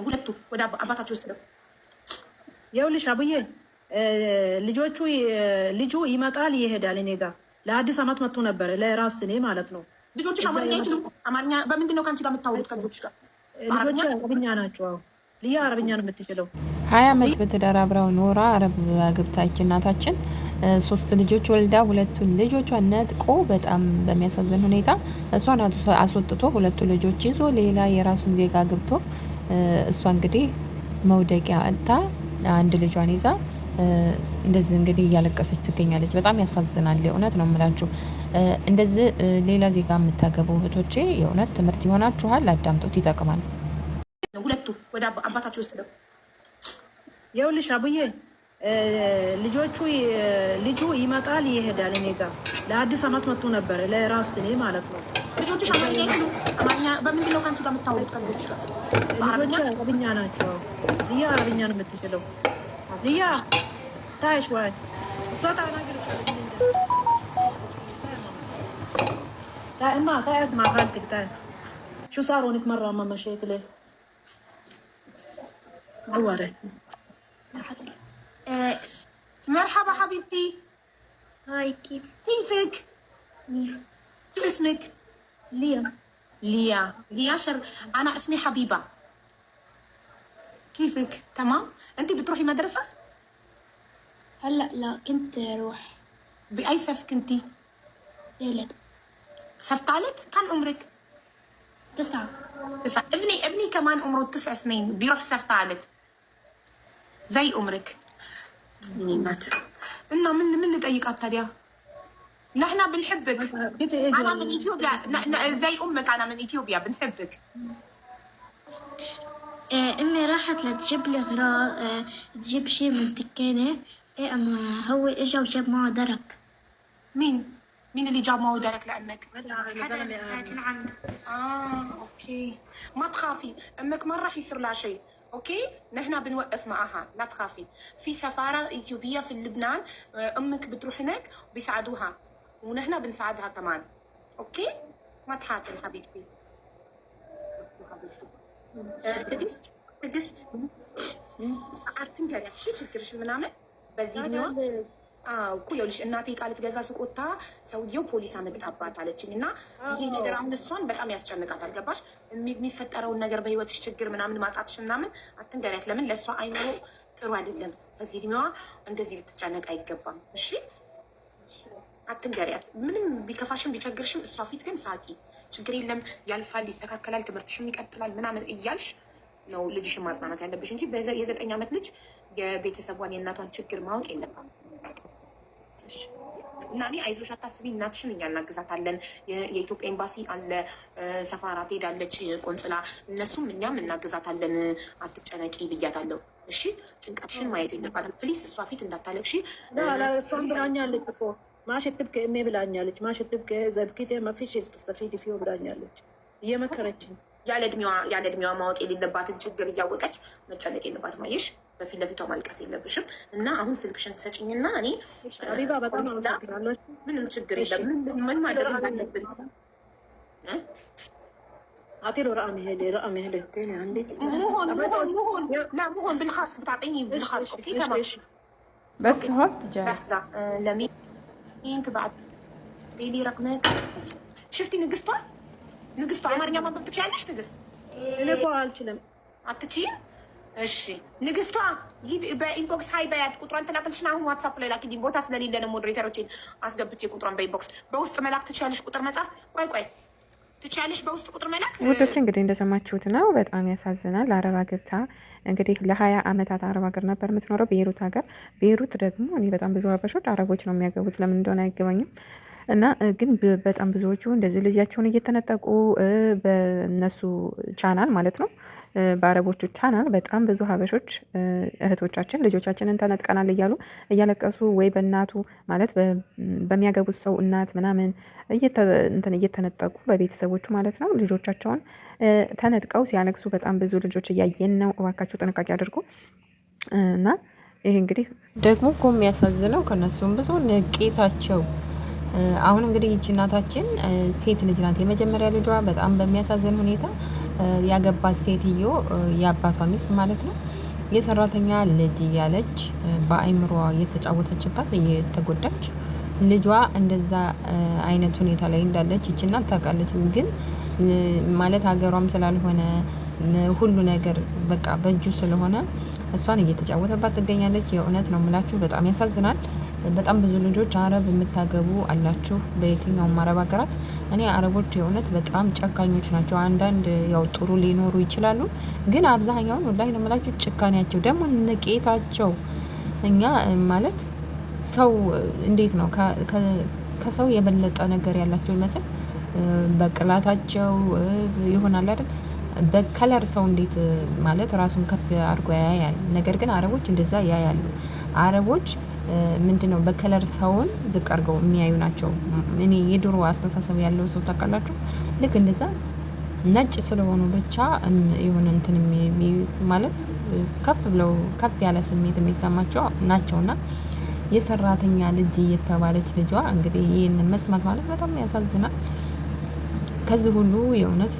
ሁለቱ ወደ አባታቸው ወስደው ይኸውልሽ አቡዬ ልጁ ይመጣል ይሄዳል። እኔ ጋር ለአዲስ አመት መጥቶ ነበር ለራስ እኔ ማለት ነው። ልጆችሽ አማርኛ አይችሉም? አማርኛ በምንድን ነው ከአንቺ ጋር የምታወሩት? ከልጆች ጋር ልጆች አረብኛ ናቸው። ልያ አረብኛ ነው የምትችለው። 20 ዓመት በትዳር አብረው ኖራ አረብ ገብታች እናታችን 3 ልጆች ወልዳ 2ቱን ልጆቿን ነጥቆ በጣም በሚያሳዝን ሁኔታ እሷን አስወጥቶ 2 ልጆች ይዞ ሌላ የራሱን ዜጋ ገብቶ እሷ እንግዲህ መውደቂያ እታ አንድ ልጇን ይዛ እንደዚህ እንግዲህ እያለቀሰች ትገኛለች። በጣም ያሳዝናል። የእውነት ነው የምላችሁ። እንደዚህ ሌላ ዜጋ የምታገቡ እህቶቼ የእውነት ትምህርት ይሆናችኋል። አዳምጡት፣ ይጠቅማል። ሁለቱ ወደ አባታቸው ወስደው ይኸውልሽ አቡዬ ልጁ ይመጣል ይሄዳል። እኔ ጋር ለአዲስ አመት መጥቶ ነበር ለራስ እኔ ማለት ነው። ልጆችሽ አማርኛ አይችሉም? አማርኛ በምንድን ነው ከአንቺ ጋር የምታወሩት? ከልጆች ጋር ልጆች አረብኛ ናቸው። ልያ አረብኛ ነው የምትችለው። ልያ ታይሽ ዋይ እሷ ታናግርሻለች። ታይማ ታይት ማካልትክ ታይ شو صاروا لك مرة ماما شكله عورت. مرحبا حبيبتي. هاي كيفك؟ شو اسمك؟ ليا أنا اسمي حبيبة. كيفك؟ تمام؟ أنت بتروحي مدرسة؟ هلا لا كنت روح. بأي صف كنتي؟ ثالث. صف ثالث؟ كم عمرك؟ 9. ابني كمان عمره 9 سنين بيروح صف ثالث زي عمرك. إنه من اللي طيقات تاليا؟ نحن بنحبك. أنا من إثيوبيا زي أمك. أنا من إثيوبيا بنحبك. أمي راحت لتجيب لي غراء تجيب شيء من دكانة. أما هو إجا وجاب معه درك. مين اللي جاب معه درك لأمك؟ حدا عنده. أوكي ما تخافي، أمك ما راح يصير لها شيء. أوكي نحن بنوقف معها، لا تخافي. في سفارة إثيوبية في لبنان، أمك بتروح هناك وبيساعدوها ونحن بنساعدها كمان. أوكي ما تحاتي حبيبتي. تقست አትንገሪያት። እሺ ችግርሽ ምናምን በዚህ እድሜዋ እኮ ይኸውልሽ እናቴ ቃል ትገዛ ሱቅ ወጥታ ሰውየው ፖሊስ አመጣባት አለችኝ። እና ይሄ ነገር አሁን እሷን በጣም ያስጨንቃታል። ገባሽ? የሚፈጠረውን ነገር በህይወትሽ ችግር ምናምን ማጣትሽ ምናምን አትንገሪያት። ለምን ለእሷ አይምሮ ጥሩ አይደለም። በዚህ እድሜዋ እንደዚህ ልትጨነቅ አይገባም። እሺ አትንገሪያት። ምንም ቢከፋሽም ቢቸግርሽም እሷ ፊት ግን ሳቂ። ችግር የለም ያልፋል፣ ይስተካከላል፣ ትምህርትሽም ይቀጥላል ምናምን እያልሽ ነው ልጅሽን ማጽናናት ያለብሽ እንጂ የ9 ዓመት ልጅ የቤተሰቧን የእናቷን ችግር ማወቅ የለባም። እና እኔ አይዞሽ አታስቢ፣ እናትሽን እኛ እናግዛታለን። የኢትዮጵያ ኤምባሲ አለ፣ ሰፋራ ትሄዳለች፣ ቆንጽላ፣ እነሱም እኛም እናግዛታለን። አትጨነቂ ብያታለሁ። እሺ ጭንቀትሽን ማየት የለባትም ፕሊስ። እሷ ፊት እንዳታለቅሺ። እሷም ብላኛለች እኮ ማሽትብከ እሜ ብላኛለች። ማሽትብከ ዘድኪቴ መፊሽ ልትስተፊድ ፊዮ ብላኛለች እየመከረችኝ። ያለ እድሜዋ ማወቅ የሌለባትን ችግር እያወቀች መጨነቅ የለባትም። አየሽ በፊት ለፊቷ ማልቀስ የለብሽም። እና አሁን ስልክሽን ትሰጭኝና እኔ ምንም ችግር የለም ምን ማድረግ አለብን? አቴሎ ረአም ሄደ አንዴ مهون بالخاص بتعطيني بالخاص. اوكي تمام بس هات جاي لحظة. لمين تبعت لي رقمك؟ شفتي نقصتوا عمرنا ما بتشعلش نقص. እኔ እኮ አልችልም። አትችይም? እሺ ንግስቷ በኢንቦክስ ሀይ በያት። ቁጥሯን ተላክልሽና አሁን ዋትሳፕ ላይ ላኪልኝ። ቦታ ስለሌለ ነው ሞዴሬተሮችን አስገብቼ ቁጥሯን በኢንቦክስ በውስጥ መላክ ትችያለሽ። ቁጥር መጻፍ ቆይ ትችያለሽ በውስጥ ቁጥር መላክ። ውዶች እንግዲህ እንደሰማችሁት ነው። በጣም ያሳዝናል። አረብ ገብታ እንግዲህ ለ20 ዓመታት አረብ ሀገር ነበር የምትኖረው፣ ቤይሩት ሀገር። ቤይሩት ደግሞ እኔ በጣም ብዙ ሀበሾች አረቦች ነው የሚያገቡት፣ ለምን እንደሆነ አይገባኝም። እና ግን በጣም ብዙዎቹ እንደዚህ ልጃቸውን እየተነጠቁ በእነሱ ቻናል ማለት ነው በአረቦቹ ቻናል በጣም ብዙ ሀበሾች እህቶቻችን ልጆቻችንን ተነጥቀናል እያሉ እያለቀሱ ወይ በእናቱ ማለት በሚያገቡት ሰው እናት ምናምን እየተነጠቁ በቤተሰቦቹ ማለት ነው ልጆቻቸውን ተነጥቀው ሲያለቅሱ በጣም ብዙ ልጆች እያየን ነው። እባካቸው ጥንቃቄ አድርጉ። እና ይሄ እንግዲህ ደግሞ እኮ የሚያሳዝነው ከነሱም ብዙ ንቄታቸው። አሁን እንግዲህ ይቺ እናታችን ሴት ልጅ ናት፣ የመጀመሪያ ልጇ በጣም በሚያሳዝን ሁኔታ ያገባት ሴትዮ የአባቷ ሚስት ማለት ነው የሰራተኛ ልጅ እያለች በአይምሯ እየተጫወተችባት እየተጎዳች ልጇ እንደዛ አይነት ሁኔታ ላይ እንዳለች ይችና ታውቃለች። ግን ማለት ሀገሯም ስላልሆነ ሁሉ ነገር በቃ በእጁ ስለሆነ እሷን እየተጫወተባት ትገኛለች። የእውነት ነው የምላችሁ፣ በጣም ያሳዝናል። በጣም ብዙ ልጆች አረብ የምታገቡ አላችሁ በየትኛውም አረብ ሀገራት። እኔ አረቦች የእውነት በጣም ጨካኞች ናቸው። አንዳንድ ያው ጥሩ ሊኖሩ ይችላሉ፣ ግን አብዛኛውን ወላሂ ነው የምላችሁ ጭካኔያቸው ደግሞ ንቄታቸው። እኛ ማለት ሰው እንዴት ነው ከሰው የበለጠ ነገር ያላቸው ይመስል በቅላታቸው ይሆናል አይደል? በከለር ሰው እንዴት ማለት ራሱን ከፍ አድርጎ ያያል። ነገር ግን አረቦች እንደዛ ያያሉ። አረቦች ምንድነው በከለር ሰውን ዝቅ አድርገው የሚያዩ ናቸው። እኔ የድሮ አስተሳሰብ ያለው ሰው ታውቃላችሁ፣ ልክ እንደዛ ነጭ ስለሆኑ ብቻ የሆነ እንትን ማለት ከፍ ብለው ከፍ ያለ ስሜት የሚሰማቸው ናቸውና የሰራተኛ ልጅ የተባለች ልጇ እንግዲህ ይህንን መስማት ማለት በጣም ያሳዝናል። ከዚህ ሁሉ የእውነት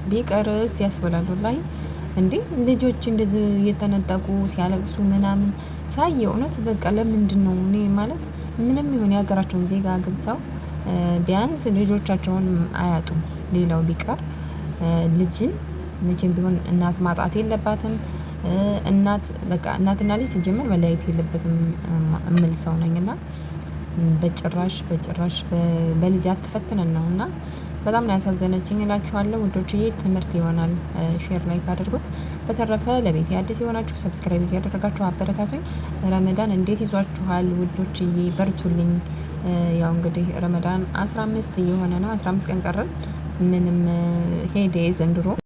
ቢቀርስ ያስበላሉ ላይ እንዴ ልጆች እንደዚህ እየተነጠቁ ሲያለቅሱ ምናምን ሳይ የእውነት በቃ ለምንድን ነው እኔ ማለት ምንም ይሁን የሀገራቸውን ዜጋ ገብተው ቢያንስ ልጆቻቸውን አያጡም። ሌላው ቢቀር ልጅን መቼም ቢሆን እናት ማጣት የለባትም። እናት በቃ እናትና ልጅ ሲጀመር መለያየት የለበትም እምል ሰው ነኝና በጭራሽ በልጅ አትፈትነን ነውና በጣም ነው ያሳዘነችኝ እላችኋለሁ ውዶችዬ። ትምህርት ይሆናል። ሼር ላይክ አድርጉት። በተረፈ ለቤት አዲስ የሆናችሁ ሰብስክራይብ እያደረጋችሁ አበረታቱኝ። ረመዳን እንዴት ይዟችኋል ውዶችዬ? በርቱልኝ። ያው እንግዲህ ረመዳን 15 እየሆነ ነው። 15 ቀን ቀረን። ምንም ሄዴ ዘንድሮ